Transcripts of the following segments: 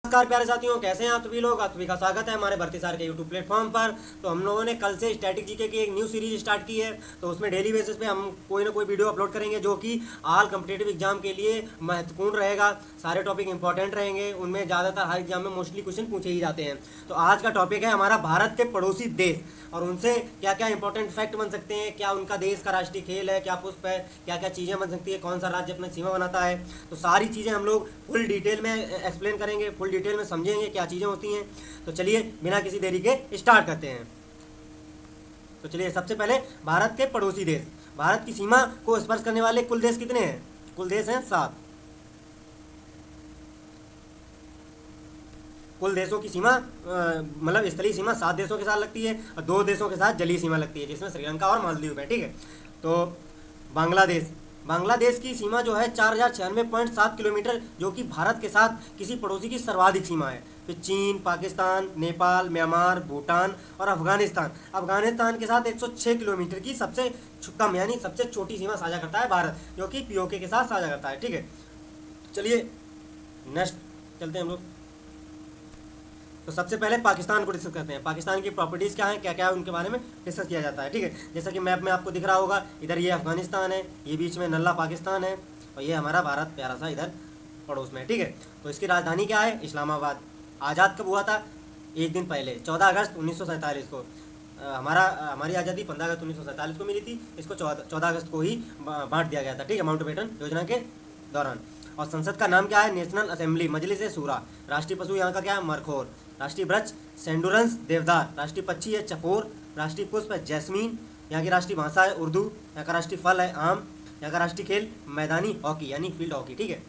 नमस्कार प्यारे साथियों, कैसे हैं आप सभी लोग। आप सभी का स्वागत है हमारे भर्ती सार के यूट्यूब प्लेटफॉर्म पर। तो हम लोगों ने कल से स्टैटिक जीके की एक न्यू सीरीज स्टार्ट की है। तो उसमें डेली बेसिस पे हम कोई ना कोई वीडियो अपलोड करेंगे जो कि ऑल कम्पिटेटिव एग्जाम के लिए महत्वपूर्ण रहेगा। सारे टॉपिक इंपॉर्टेंट रहेंगे, उनमें ज़्यादातर हर एग्जाम में मोस्टली क्वेश्चन पूछे ही जाते हैं। तो आज का टॉपिक है हमारा भारत के पड़ोसी देश और उनसे क्या क्या इंपॉर्टेंट फैक्ट बन सकते हैं, क्या उनका देश का राष्ट्रीय खेल है, क्या पुष्प है, क्या क्या चीज़ें बन सकती है, कौन सा राज्य अपना सीमा बनाता है। तो सारी चीज़ें हम लोग फुल डिटेल में एक्सप्लेन करेंगे, फुल डिटेल में समझेंगे क्या चीज़ें होती हैं। तो चलिए बिना किसी देरी के स्टार्ट करते हैं। तो चलिए सबसे पहले भारत के पड़ोसी देश। भारत की सीमा को स्पर्श करने वाले कुल देश कितने हैं? कुल देश हैं 7। कुल देशों की सीमा मतलब स्थलीय सीमा 7 देशों के साथ लगती है और 2 देशों के साथ जलीय सीमा लगती है, जिसमें श्रीलंका और मालदीव है। ठीक है। तो बांग्लादेश की सीमा जो है 4096.7 किलोमीटर, जो कि भारत के साथ किसी पड़ोसी की सर्वाधिक सीमा है। फिर चीन, पाकिस्तान, नेपाल, म्यांमार, भूटान और अफगानिस्तान के साथ 106 किलोमीटर की सबसे कम यानी सबसे छोटी सीमा साझा करता है भारत, जो कि पीओके के साथ साझा करता है। ठीक है। चलिए नेक्स्ट चलते हैं हम लोग। तो सबसे पहले पाकिस्तान को डिस्कस करते हैं। पाकिस्तान की प्रॉपर्टीज़ क्या हैं, क्या क्या है, उनके बारे में डिस्कस किया जाता है। ठीक है। जैसा कि मैप में आपको दिख रहा होगा, इधर ये अफगानिस्तान है, ये बीच में नल्ला पाकिस्तान है और ये हमारा भारत प्यारा सा इधर पड़ोस में है। ठीक है। तो इसकी राजधानी क्या है? इस्लामाबाद। आज़ाद कब हुआ था? एक दिन पहले 14 अगस्त 1947 को। हमारी आज़ादी 15 अगस्त 1947 को मिली थी। इसको 14 अगस्त को ही बांट दिया गया था। ठीक है, माउंटबेटन योजना के दौरान। और संसद का नाम क्या है? नेशनल असेंबली, मजलिस ए शूरा। राष्ट्रीय पशु यहाँ का क्या है? मरखोर। राष्ट्रीय वृक्ष सेंडुरंस, देवदार। राष्ट्रीय पक्षी है चकोर। राष्ट्रीय पुष्प है जैस्मीन। यहाँ की राष्ट्रीय भाषा है उर्दू। यहाँ का राष्ट्रीय फल है आम। यहाँ का राष्ट्रीय खेल मैदानी हॉकी यानी फील्ड हॉकी। ठीक है।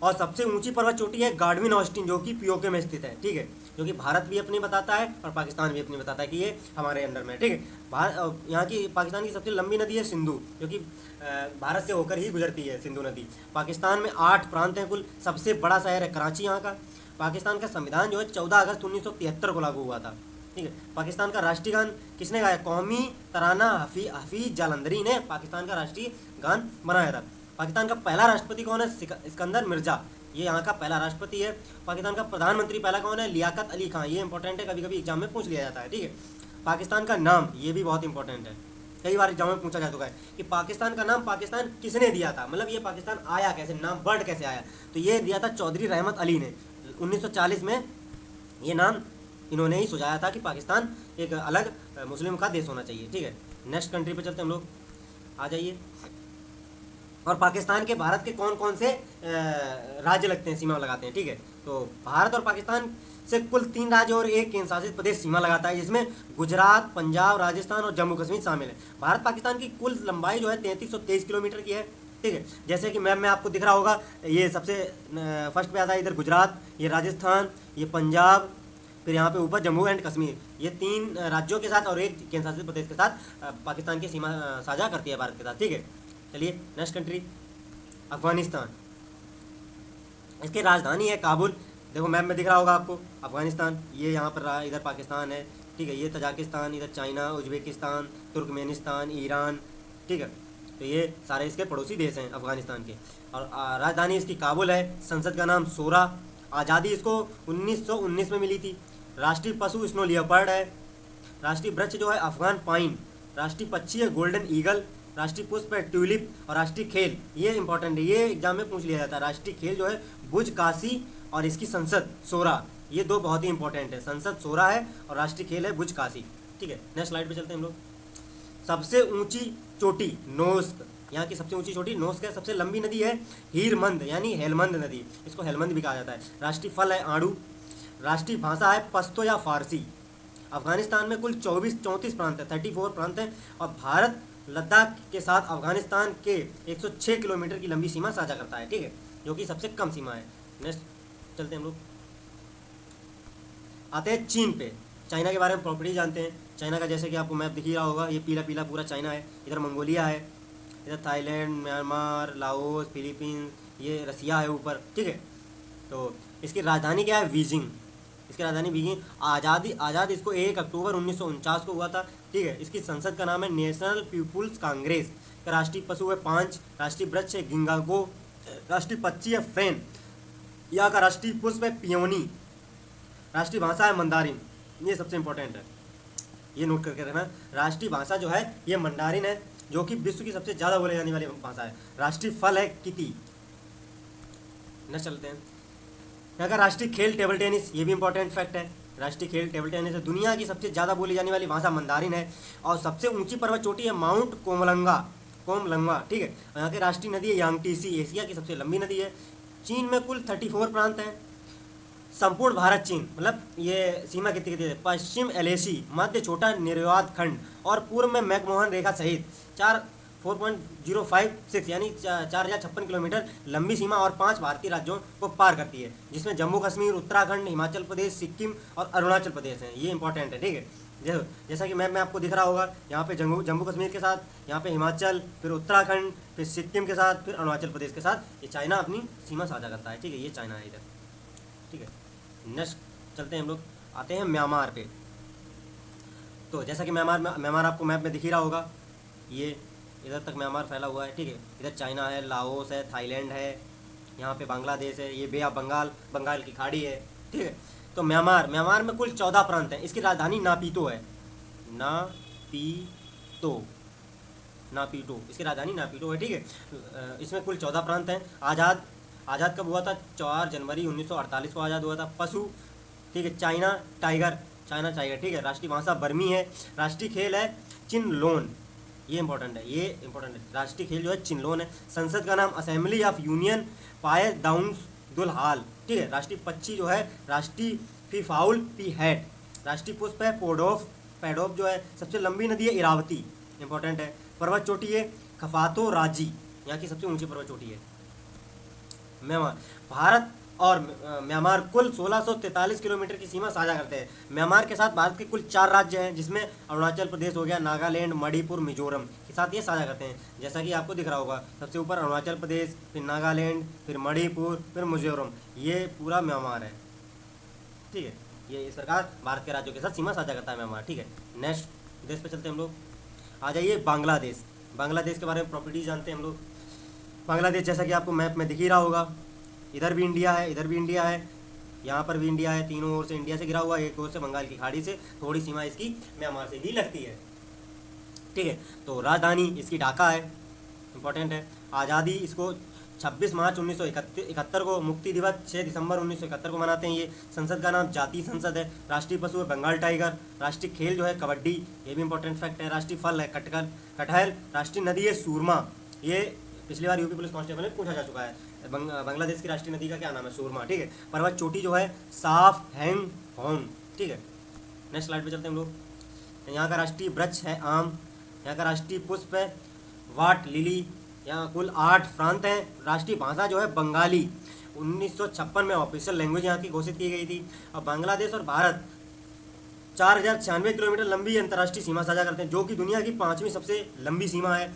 और सबसे ऊंची पर्वत चोटी है गार्डविन ऑस्टिन, जो कि पीओके में स्थित है। ठीक है, जो कि भारत भी अपनी बताता है और पाकिस्तान भी अपनी बताता है कि ये हमारे अंडर में है। ठीक है। यहाँ की पाकिस्तान की सबसे लंबी नदी है सिंधु, जो कि भारत से होकर ही गुजरती है सिंधु नदी। पाकिस्तान में 8 प्रांत हैं कुल। सबसे बड़ा शहर है कराची यहाँ का। पाकिस्तान का संविधान जो है 14 अगस्त 1973 को लागू हुआ था। ठीक है। पाकिस्तान का राष्ट्रीय गान किसने गाया? कौमी तराना हफीज जालंधरी ने पाकिस्तान का राष्ट्रीय गान बनाया था। पाकिस्तान का पहला राष्ट्रपति कौन है? सिकंदर मिर्जा, ये यहाँ का पहला राष्ट्रपति है। पाकिस्तान का प्रधानमंत्री पहला कौन है? लियाकत अली खान। ये इंपॉर्टेंट है, कभी कभी एग्जाम में पूछ लिया जाता है। ठीक है। पाकिस्तान का नाम, ये भी बहुत इंपॉर्टेंट है, कई बार एग्जाम में पूछा जा चुका है कि पाकिस्तान का नाम पाकिस्तान किसने दिया था, मतलब ये पाकिस्तान आया कैसे, नाम वर्ड कैसे आया। तो ये दिया था चौधरी रहमत अली ने 1940 में। ये नाम इन्होंने ही सुझाया था कि पाकिस्तान एक अलग मुस्लिम का देश होना चाहिए। ठीक है। नेक्स्ट कंट्री पे चलते हम लोग, आ जाइए। और पाकिस्तान के भारत के कौन कौन से राज्य लगते हैं, सीमा लगाते हैं। ठीक है। तो भारत और पाकिस्तान से कुल 3 राज्य और 1 केंद्र शासित प्रदेश सीमा लगाता है, जिसमें गुजरात, पंजाब, राजस्थान और जम्मू कश्मीर शामिल है। भारत पाकिस्तान की कुल लंबाई जो है 3323 किलोमीटर की है। ठीक है। जैसे कि मैप में आपको दिख रहा होगा, ये सबसे फर्स्ट पे आता है इधर गुजरात, ये राजस्थान, ये पंजाब, फिर यहाँ पे ऊपर जम्मू एंड कश्मीर। ये 3 राज्यों के साथ और 1 केंद्र शासित प्रदेश के साथ पाकिस्तान की सीमा साझा करती है भारत के साथ। ठीक है। चलिए नेक्स्ट कंट्री, अफगानिस्तान। इसकी राजधानी है काबुल। देखो मैप में दिख रहा होगा आपको अफगानिस्तान, ये यहाँ पर रहा, इधर पाकिस्तान है। ठीक है। ये तजाकिस्तान, इधर चाइना, उज्बेकिस्तान, तुर्कमेनिस्तान, ईरान। ठीक है। तो ये सारे इसके पड़ोसी देश हैं अफगानिस्तान के। और राजधानी इसकी काबुल है। संसद का नाम शोरा। आज़ादी इसको 1919 में मिली थी। राष्ट्रीय पशु स्नो लियोपर्ड है। राष्ट्रीय वृक्ष जो है अफगान पाइन। राष्ट्रीय पक्षी है गोल्डन ईगल। राष्ट्रीय पुष्प है ट्यूलिप। और राष्ट्रीय खेल, ये इंपॉर्टेंट है, ये एग्जाम में पूछ लिया जाता है। राष्ट्रीय खेल जो है भुज काशी और इसकी संसद सोरा, ये 2 बहुत ही इंपॉर्टेंट है। संसद सोरा है और राष्ट्रीय खेल है भुज काशी। ठीक है। नेक्स्ट स्लाइड पे चलते हैं हम लोग। सबसे ऊंची चोटी नोस्क, यहाँ की सबसे ऊंची चोटी नोस्क है। सबसे लंबी नदी है हीरमंद यानी हेलमंद नदी, इसको हेलमंद भी कहा जाता है। राष्ट्रीय फल है आड़ू। राष्ट्रीय भाषा है पश्तो या फारसी। अफगानिस्तान में कुल 34 प्रांत है, 34 प्रांत हैं। और भारत लद्दाख के साथ अफगानिस्तान के 106 किलोमीटर की लंबी सीमा साझा करता है। ठीक है, जो कि सबसे कम सीमा है। नेक्स्ट चलते हैं हम लोग, आते हैं चीन पे। चाइना के बारे में प्रॉपर्टी जानते हैं। चाइना का जैसे कि आपको मैप दिख ही रहा होगा, ये पीला पीला पूरा चाइना है। इधर मंगोलिया है, इधर थाईलैंड, म्यांमार, लाओस, फिलीपींस, ये रसिया है ऊपर। ठीक है। तो इसकी राजधानी क्या है? बीजिंग। इसकी राजधानी बीजिंग। आज़ाद इसको 1 अक्टूबर 1949 को हुआ था। ठीक है। इसकी संसद का नाम है नेशनल पीपुल्स कांग्रेस। राष्ट्रीय पशु है 5। राष्ट्रीय वृक्ष है गिंगागो। राष्ट्रीय पक्षी है फैन। यहाँ का राष्ट्रीय पुष्प है पियोनी, राष्ट्रीय भाषा है मंदारिन, ये सबसे इंपॉर्टेंट है, ये नोट करके रखना। राष्ट्रीय भाषा जो है ये मंडारिन है, जो कि विश्व की सबसे ज़्यादा बोले जाने वाली भाषा है। राष्ट्रीय फल है किती। न चलते हैं यहाँ का राष्ट्रीय खेल टेबल टेनिस, ये भी इंपॉर्टेंट फैक्ट है। राष्ट्रीय खेल टेबल टेनिस है। दुनिया की सबसे ज़्यादा बोली जाने वाली भाषा मंदारिन है। और सबसे ऊंची पर्वत चोटी है माउंट कोमलंगा, ठीक है। यहाँ की राष्ट्रीय नदी है यांगटीसी, एशिया की सबसे लंबी नदी है। चीन में कुल 34 प्रांत हैं। संपूर्ण भारत चीन, मतलब ये सीमा कितनी कितनी है, पश्चिम एलेसी, मध्य छोटा निर्विवाद खंड और पूर्व में मैकमोहन रेखा सहित 4.056 यानी 4056 किलोमीटर लंबी सीमा और 5 भारतीय राज्यों को पार करती है, जिसमें जम्मू कश्मीर, उत्तराखंड, हिमाचल प्रदेश, सिक्किम और अरुणाचल प्रदेश हैं। ये इंपॉर्टेंट है, ठीक है। जैसा कि मैप में आपको दिख रहा होगा, यहाँ पे जम्मू कश्मीर के साथ, यहाँ पे हिमाचल, फिर उत्तराखंड, फिर सिक्किम के साथ, फिर अरुणाचल प्रदेश के साथ ये चाइना अपनी सीमा साझा करता है, ठीक है। ये चाइना है इधर, ठीक है। नेक्स्ट चलते हैं हम लोग, आते हैं म्यांमार पे। तो जैसा कि म्यांमार आपको मैप में दिख ही रहा होगा, ये इधर तक म्यांमार फैला हुआ है, ठीक है। इधर चाइना है, लाओस है, थाईलैंड है, यहाँ पे बांग्लादेश है, ये बे ऑफ बंगाल की खाड़ी है, ठीक है। तो म्यांमार में कुल 14 प्रांत हैं। इसकी राजधानी नापीतो है, नापीतो इसकी राजधानी नापीतो है, ठीक है। इसमें कुल 14 प्रांत हैं। आज़ाद कब हुआ था? 4 जनवरी 1948 को आज़ाद हुआ था। पशु, ठीक है, चाइना टाइगर, ठीक है। राष्ट्रीय भाषा बर्मी है। राष्ट्रीय खेल है चिनलोन, ये इंपॉर्टेंट है, राष्ट्रीय खेल जो है चिनलोन है। संसद का नाम असेंबली ऑफ यूनियन पाए दाउन्स दुलहाल, ठीक है। राष्ट्रीय पक्षी जो है राष्ट्रीय फीफाउल पी हैट। राष्ट्रीय पुष्प है पैडोफ जो है। सबसे लंबी नदी है इरावती, इंपॉर्टेंट है। पर्वत चोटी है खफातो राजी, यहाँ की सबसे ऊंची पर्वत चोटी है। म्यांमार, भारत और म्यांमार कुल 1643 किलोमीटर की सीमा साझा करते हैं। म्यांमार के साथ भारत के कुल 4 राज्य हैं, जिसमें अरुणाचल प्रदेश हो गया, नागालैंड, मणिपुर, मिजोरम के साथ ये साझा करते हैं। जैसा कि आपको दिख रहा होगा, सबसे ऊपर अरुणाचल प्रदेश, फिर नागालैंड, फिर मणिपुर, फिर मिजोरम, ये पूरा म्यांमार है, ठीक है। ये इस प्रकार भारत के राज्यों के साथ सीमा साझा करता है म्यांमार, ठीक है। नेक्स्ट देश पे चलते हैं हम लोग, आ जाइए बांग्लादेश के बारे में प्रॉपर्टीज जानते हैं हम लोग। बांग्लादेश जैसा कि आपको मैप में दिख ही रहा होगा, इधर भी इंडिया है, इधर भी इंडिया है, यहाँ पर भी इंडिया है, तीनों ओर से इंडिया से घिरा हुआ है। एक ओर से बंगाल की खाड़ी से, थोड़ी सीमा इसकी म्यांमार से भी लगती है, ठीक है। तो राजधानी इसकी ढाका है, इंपॉर्टेंट है। आज़ादी इसको 26 मार्च 1971 को, मुक्ति दिवस 6 दिसंबर 1971 को मनाते हैं। ये संसद का नाम जातीय संसद है। राष्ट्रीय पशु है बंगाल टाइगर। राष्ट्रीय खेल जो है कबड्डी, ये भी इंपॉर्टेंट फैक्ट है। राष्ट्रीय फल है कटहल। राष्ट्रीय नदी है सूरमा, ये पिछली बार यूपी पुलिस कांस्टेबल में पूछा जा चुका है। बांग्लादेश की राष्ट्रीय नदी का क्या नाम है? सूरमा, ठीक है। पर्वत चोटी जो है साफ हैंग होंग, ठीक है। नेक्स्ट स्लाइड पे चलते हैं हम लोग। यहाँ का राष्ट्रीय वृक्ष है आम। यहाँ का राष्ट्रीय पुष्प है वाट लिली। यहाँ कुल 8 प्रांत हैं। राष्ट्रीय भाषा जो है बंगाली, 1956 में ऑफिशियल लैंग्वेज यहाँ की घोषित की गई थी। और बांग्लादेश और भारत 4096 किलोमीटर लंबी अंतर्राष्ट्रीय सीमा साझा करते हैं, जो कि दुनिया की 5वीं सबसे लंबी सीमा है।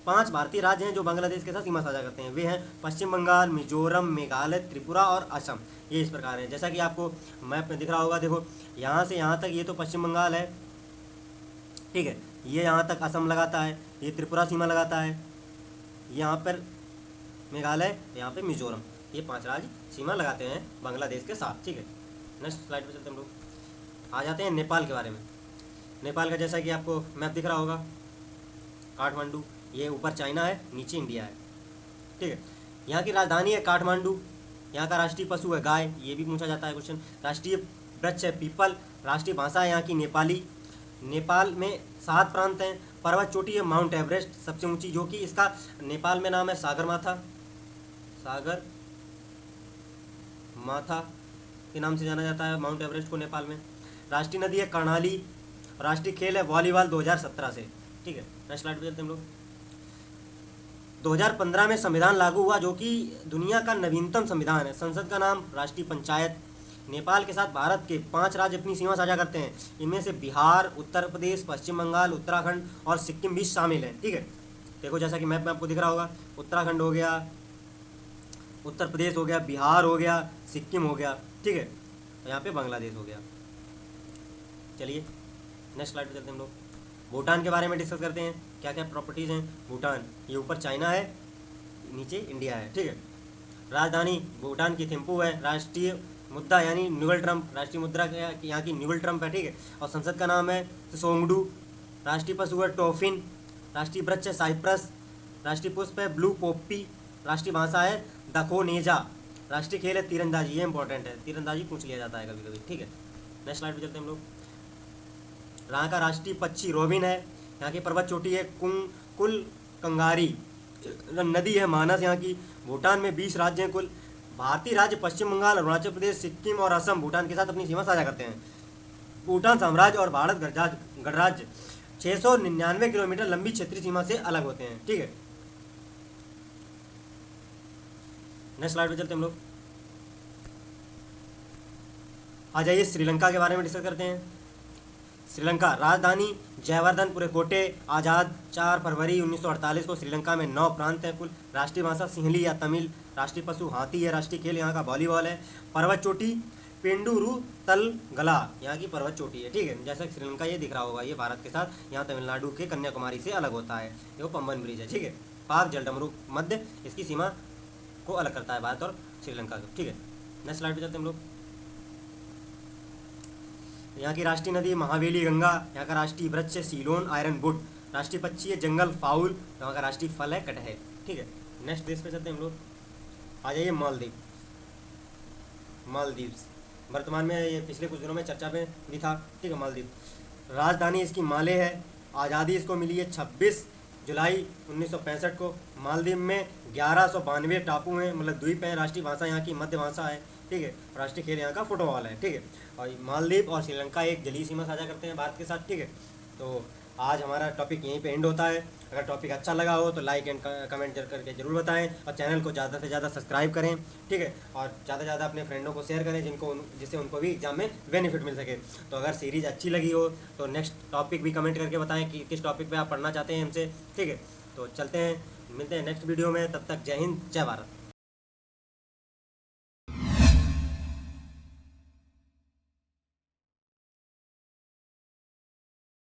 5 भारतीय राज्य हैं जो बांग्लादेश के साथ सीमा साझा करते हैं। वे हैं पश्चिम बंगाल, मिजोरम, मेघालय, त्रिपुरा और असम। ये इस प्रकार है, जैसा कि आपको मैप में दिख रहा होगा। देखो यहाँ से यहाँ तक ये तो पश्चिम बंगाल है, ठीक है। ये यहाँ तक असम लगाता है, ये त्रिपुरा सीमा लगाता है, यहाँ पर मेघालय, यहाँ पे मिजोरम। ये 5 राज्य सीमा लगाते हैं बांग्लादेश के साथ, ठीक है। नेक्स्ट स्लाइड पे चलते हैं हम लोग। आ जाते हैं नेपाल के बारे में। नेपाल का जैसा कि आपको मैप दिख रहा होगा, काठमांडू, ये ऊपर चाइना है, नीचे इंडिया है, ठीक है। यहाँ की राजधानी है काठमांडू। यहाँ का राष्ट्रीय पशु है गाय, ये भी पूछा जाता है क्वेश्चन। राष्ट्रीय वृक्ष है पीपल। राष्ट्रीय भाषा है यहाँ की नेपाली। नेपाल में 7 प्रांत हैं। पर्वत चोटी है माउंट एवरेस्ट, सबसे ऊंची, जो कि इसका नेपाल में नाम है सागर माथा के नाम से जाना जाता है माउंट एवरेस्ट को नेपाल में। राष्ट्रीय नदी है कर्णाली। राष्ट्रीय खेल है वॉलीबॉल 2017 से, ठीक है। नेक्स्ट स्लाइड पे चलते हैं हम लोग। 2015 में संविधान लागू हुआ, जो कि दुनिया का नवीनतम संविधान है। संसद का नाम राष्ट्रीय पंचायत। नेपाल के साथ भारत के 5 राज्य अपनी सीमा साझा करते हैं। इनमें से बिहार, उत्तर प्रदेश, पश्चिम बंगाल, उत्तराखंड और सिक्किम भी शामिल हैं, ठीक है। देखो जैसा कि मैप में आपको दिख रहा होगा, उत्तराखंड हो गया, उत्तर प्रदेश हो गया, बिहार हो गया, सिक्किम हो गया, ठीक है। यहाँ पे बांग्लादेश हो गया। चलिए नेक्स्ट स्लाइड पे चलते हैं हम लोग। भूटान के बारे में डिस्कस करते हैं, क्या क्या प्रॉपर्टीज़ हैं भूटान। ये ऊपर चाइना है, नीचे इंडिया है, ठीक है। राजधानी भूटान की थिम्पू है। राष्ट्रीय मुद्रा यानी न्यूगल ट्रम्प, राष्ट्रीय मुद्रा यहाँ की न्यूगल ट्रम्प है, ठीक है। और संसद का नाम है सोंगडू। राष्ट्रीय पशु है टोफिन। राष्ट्रीय वृक्ष है साइप्रस। राष्ट्रीय पुष्प है ब्लू पोप्पी। राष्ट्रीय भाषा है दखोनेजा। राष्ट्रीय खेल है तीरंदाजी, ये इंपॉर्टेंट है, तीरंदाजी पूछ लिया जाता है कभी कभी, ठीक है। नेक्स्ट स्लाइड पे चलते हैं हम लोग। यहाँ का राष्ट्रीय पक्षी रोबिन है। यहाँ की पर्वत चोटी है कुल कंगारी। नदी है मानस यहाँ की। भूटान में 20 राज्य हैं कुल। भारतीय राज्य पश्चिम बंगाल, अरुणाचल प्रदेश, सिक्किम और असम भूटान के साथ अपनी सीमा साझा करते हैं। भूटान साम्राज्य और भारत गणराज्य 699 किलोमीटर लंबी क्षेत्रीय सीमा से अलग होते हैं, ठीक है। नेक्स्ट स्लाइड पे चलते हैं हम लोग। आ जाइए श्रीलंका के बारे में डिस्कस करते हैं। श्रीलंका राजधानी जयवर्धनपुरे कोटे। आज़ाद 4 फरवरी 1948 को। श्रीलंका में 9 प्रांत हैं कुल। राष्ट्रीय भाषा सिंहली या तमिल। राष्ट्रीय पशु हाथी है। राष्ट्रीय खेल यहाँ का वॉलीबॉल है। पर्वत चोटी पेंडुरु तलगला यहाँ की पर्वत चोटी है, ठीक है। जैसा श्रीलंका ये दिख रहा होगा, ये भारत के साथ यहाँ तमिलनाडु के कन्याकुमारी से अलग होता है। ये वो पंबन ब्रिज है, ठीक है। पाक जलडमरू मध्य इसकी सीमा को अलग करता है भारत और श्रीलंका को, ठीक है। नेक्स्ट स्लाइड पे चलते हैं हम लोग। यहाँ की राष्ट्रीय नदी महावेली गंगा। यहाँ का राष्ट्रीय वृक्ष है सीलोन आयरन वुड। राष्ट्रीय पक्षी है जंगल फाउल। यहाँ का राष्ट्रीय फल है कटहल, ठीक है। नेक्स्ट देश पे चलते हैं हम लोग। आ जाइए मालदीव्स। वर्तमान में ये पिछले कुछ दिनों में चर्चा में भी था, ठीक है। मालदीव राजधानी इसकी माले है। आज़ादी इसको मिली है 26 जुलाई 1965 को। मालदीव में 1192 टापू हैं, मतलब द्वीप हैं। राष्ट्रीय भाषा यहाँ की मध्य भाषा है, ठीक है। राष्ट्रीय खेल यहाँ का फुटबॉल है, ठीक है। और मालदीव और श्रीलंका एक जलीय सीमा साझा करते हैं भारत के साथ, ठीक है। तो आज हमारा टॉपिक यहीं पे एंड होता है। अगर टॉपिक अच्छा लगा हो तो लाइक एंड कमेंट करके ज़रूर बताएं और चैनल को ज़्यादा से ज़्यादा सब्सक्राइब करें, ठीक है। और ज़्यादा से ज़्यादा अपने फ्रेंडों को शेयर करें जिससे उनको भी एग्जाम में बेनिफिट मिल सके। तो अगर सीरीज़ अच्छी लगी हो तो नेक्स्ट टॉपिक भी कमेंट करके बताएं कि किस टॉपिक पर आप पढ़ना चाहते हैं हमसे, ठीक है। तो चलते हैं, मिलते हैं नेक्स्ट वीडियो में। तब तक जय हिंद, जय भारत।